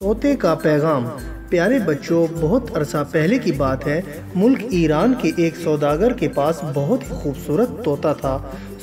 तोते का पैगाम। प्यारे बच्चों, बहुत अरसा पहले की बात है। मुल्क ईरान के एक सौदागर के पास बहुत ही खूबसूरत तोता था।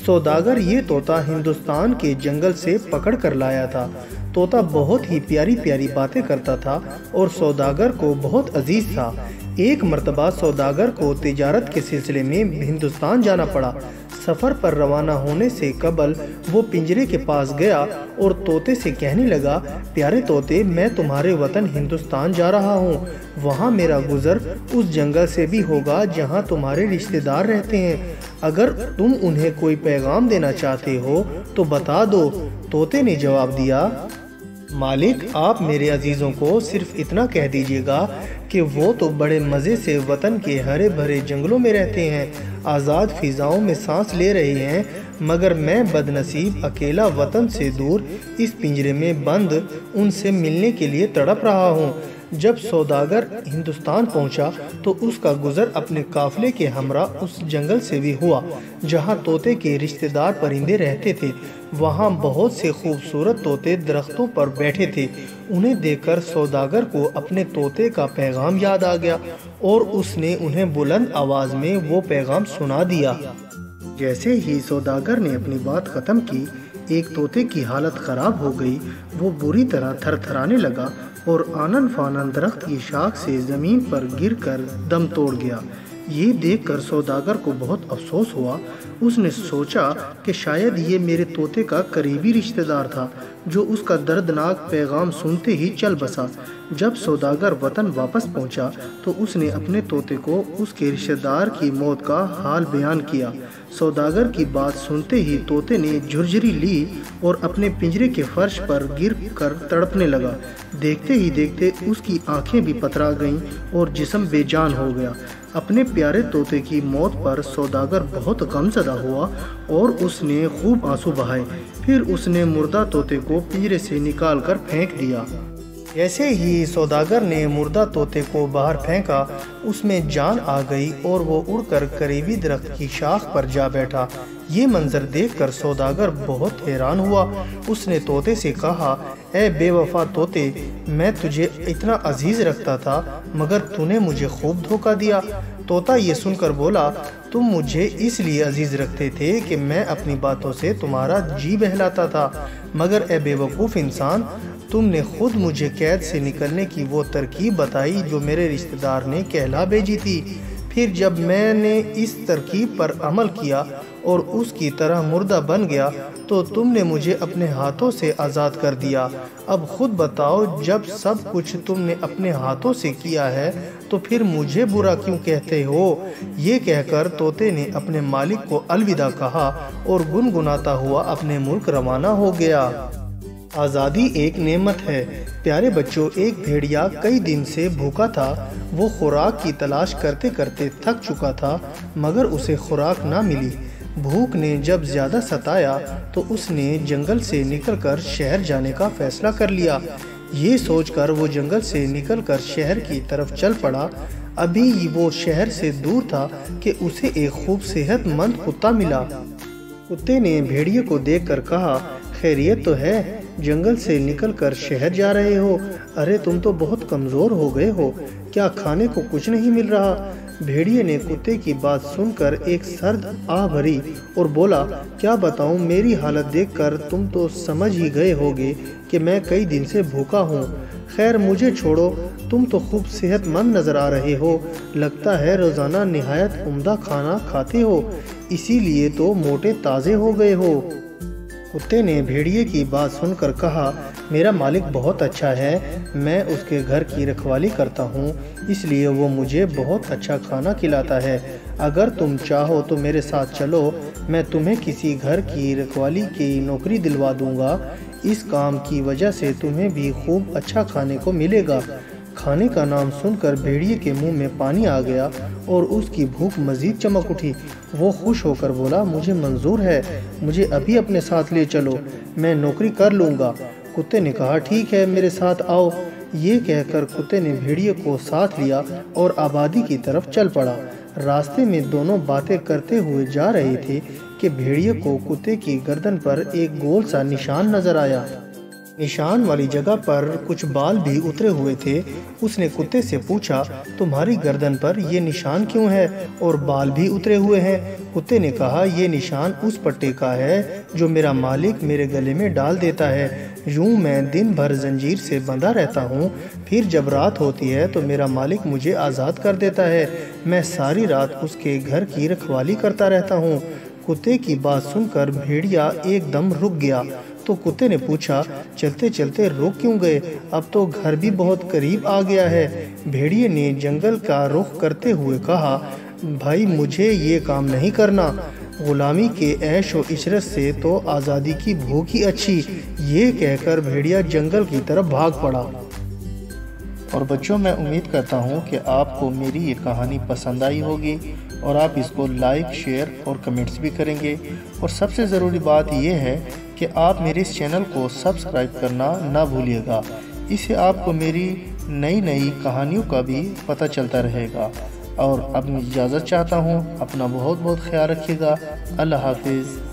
सौदागर ये तोता हिंदुस्तान के जंगल से पकड़ कर लाया था। तोता बहुत ही प्यारी प्यारी बातें करता था और सौदागर को बहुत अजीज था। एक मर्तबा सौदागर को तिजारत के सिलसिले में हिंदुस्तान जाना पड़ा। सफ़र पर रवाना होने से कबल वो पिंजरे के पास गया और तोते से कहने लगा, प्यारे तोते, मैं तुम्हारे वतन हिंदुस्तान जा रहा हूँ। वहाँ मेरा गुज़र उस जंगल से भी होगा जहाँ तुम्हारे रिश्तेदार रहते हैं। अगर तुम उन्हें कोई पैगाम देना चाहते हो तो बता दो। तोते ने जवाब दिया, मालिक, आप मेरे अजीज़ों को सिर्फ इतना कह दीजिएगा कि वो तो बड़े मज़े से वतन के हरे भरे जंगलों में रहते हैं, आज़ाद फ़िज़ाओं में सांस ले रहे हैं, मगर मैं बदनसीब अकेला वतन से दूर इस पिंजरे में बंद उनसे मिलने के लिए तड़प रहा हूँ। जब सौदागर हिंदुस्तान पहुंचा तो उसका गुज़र अपने काफ़िले के हमरा उस जंगल से भी हुआ जहां तोते के रिश्तेदार परिंदे रहते थे। वहां बहुत से खूबसूरत तोते दरख्तों पर बैठे थे। उन्हें देखकर सौदागर को अपने तोते का पैगाम याद आ गया और उसने उन्हें बुलंद आवाज़ में वो पैगाम सुना दिया। जैसे ही सौदागर ने अपनी बात ख़त्म की, एक तोते की हालत ख़राब हो गई। वो बुरी तरह थरथराने लगा और आनन फानन दरख्त की शाख से ज़मीन पर गिरकर दम तोड़ गया। ये देखकर सौदागर को बहुत अफसोस हुआ। उसने सोचा कि शायद ये मेरे तोते का करीबी रिश्तेदार था जो उसका दर्दनाक पैगाम सुनते ही चल बसा। जब सौदागर वतन वापस पहुंचा तो उसने अपने तोते को उसके रिश्तेदार की मौत का हाल बयान किया। सौदागर की बात सुनते ही तोते ने झुरझुरी ली और अपने पिंजरे के फर्श पर गिर कर तड़पने लगा। देखते ही देखते उसकी आंखें भी पतरा गईं और जिस्म बेजान हो गया। अपने प्यारे तोते की मौत पर सौदागर बहुत गमज़दा हुआ और उसने खूब आंसू बहाए। फिर उसने मुर्दा तोते को पिंजरे से निकाल कर फेंक दिया। जैसे ही सौदागर ने मुर्दा तोते को बाहर फेंका, उसमें जान आ गई और वो उड़कर करीबी दरख्त की शाख पर जा बैठा। ये मंजर देखकर सौदागर बहुत हैरान हुआ। उसने तोते से कहा, ए बेवफा तोते, मैं तुझे इतना अजीज रखता था मगर तूने मुझे खूब धोखा दिया। तोता ये सुनकर बोला, तुम मुझे इसलिए अजीज रखते थे कि मैं अपनी बातों से तुम्हारा जी बहलाता था, मगर ए बेवकूफ़ इंसान, तुमने खुद मुझे कैद से निकलने की वो तरकीब बताई जो मेरे रिश्तेदार ने कहला भेजी थी। फिर जब मैंने इस तरकीब पर अमल किया और उसकी तरह मुर्दा बन गया तो तुमने मुझे अपने हाथों से आज़ाद कर दिया। अब खुद बताओ, जब सब कुछ तुमने अपने हाथों से किया है तो फिर मुझे बुरा क्यों कहते हो? ये कहकर तोते ने अपने मालिक को अलविदा कहा और गुनगुनाता हुआ अपने मुल्क रवाना हो गया। आज़ादी एक नेमत है। प्यारे बच्चों, एक भेड़िया कई दिन से भूखा था। वो खुराक की तलाश करते करते थक चुका था मगर उसे खुराक ना मिली। भूख ने जब ज़्यादा सताया तो उसने जंगल से निकलकर शहर जाने का फैसला कर लिया। ये सोचकर वो जंगल से निकलकर शहर की तरफ चल पड़ा। अभी वो शहर से दूर था कि उसे एक खूब सेहतमंद कुत्ता मिला। कुत्ते ने भेड़िए को देखकर कहा, खैरियत तो है? जंगल से निकलकर शहर जा रहे हो? अरे तुम तो बहुत कमज़ोर हो गए हो। क्या खाने को कुछ नहीं मिल रहा? भेड़िए ने कुत्ते की बात सुनकर एक सर्द आह भरी और बोला, क्या बताऊं, मेरी हालत देखकर तुम तो समझ ही गए होगे कि मैं कई दिन से भूखा हूँ। खैर मुझे छोड़ो, तुम तो खूब सेहतमंद नज़र आ रहे हो। लगता है रोज़ाना निहायत उम्दा खाना खाते हो, इसीलिए तो मोटे ताज़े हो गए हो। कुत्ते ने भेड़िए की बात सुनकर कहा, मेरा मालिक बहुत अच्छा है। मैं उसके घर की रखवाली करता हूँ, इसलिए वो मुझे बहुत अच्छा खाना खिलाता है। अगर तुम चाहो तो मेरे साथ चलो, मैं तुम्हें किसी घर की रखवाली की नौकरी दिलवा दूँगा। इस काम की वजह से तुम्हें भी खूब अच्छा खाने को मिलेगा। खाने का नाम सुनकर भेड़िए के मुंह में पानी आ गया और उसकी भूख मज़ीद चमक उठी। वो खुश होकर बोला, मुझे मंजूर है, मुझे अभी अपने साथ ले चलो, मैं नौकरी कर लूँगा। कुत्ते ने कहा, ठीक है, मेरे साथ आओ। ये कहकर कुत्ते ने भेड़िए को साथ लिया और आबादी की तरफ चल पड़ा। रास्ते में दोनों बातें करते हुए जा रहे थे कि भेड़िए को कुत्ते की गर्दन पर एक गोल सा निशान नजर आया। निशान वाली जगह पर कुछ बाल भी उतरे हुए थे। उसने कुत्ते से पूछा, तुम्हारी गर्दन पर ये निशान क्यों है और बाल भी उतरे हुए हैं? कुत्ते ने कहा, ये निशान उस पट्टे का है जो मेरा मालिक मेरे गले में डाल देता है। यूं मैं दिन भर जंजीर से बंधा रहता हूँ, फिर जब रात होती है तो मेरा मालिक मुझे आज़ाद कर देता है। मैं सारी रात उसके घर की रखवाली करता रहता हूँ। कुत्ते की बात सुनकर भेड़िया एकदम रुक गया। तो कुत्ते ने पूछा, चलते चलते रुक क्यों गए? अब तो घर भी बहुत करीब आ गया है। भेड़िए ने जंगल का रुख करते हुए कहा, भाई मुझे ये काम नहीं करना। गुलामी के ऐश व इशरत से तो आज़ादी की भूख ही अच्छी। ये कहकर भेड़िया जंगल की तरफ भाग पड़ा। और बच्चों, मैं उम्मीद करता हूँ कि आपको मेरी ये कहानी पसंद आई होगी और आप इसको लाइक, शेयर और कमेंट्स भी करेंगे। और सबसे ज़रूरी बात यह है कि आप मेरे इस चैनल को सब्सक्राइब करना ना भूलिएगा। इससे आपको मेरी नई नई कहानियों का भी पता चलता रहेगा। और अब मैं इजाज़त चाहता हूँ। अपना बहुत बहुत ख्याल रखिएगा। अल्लाह हाफिज़।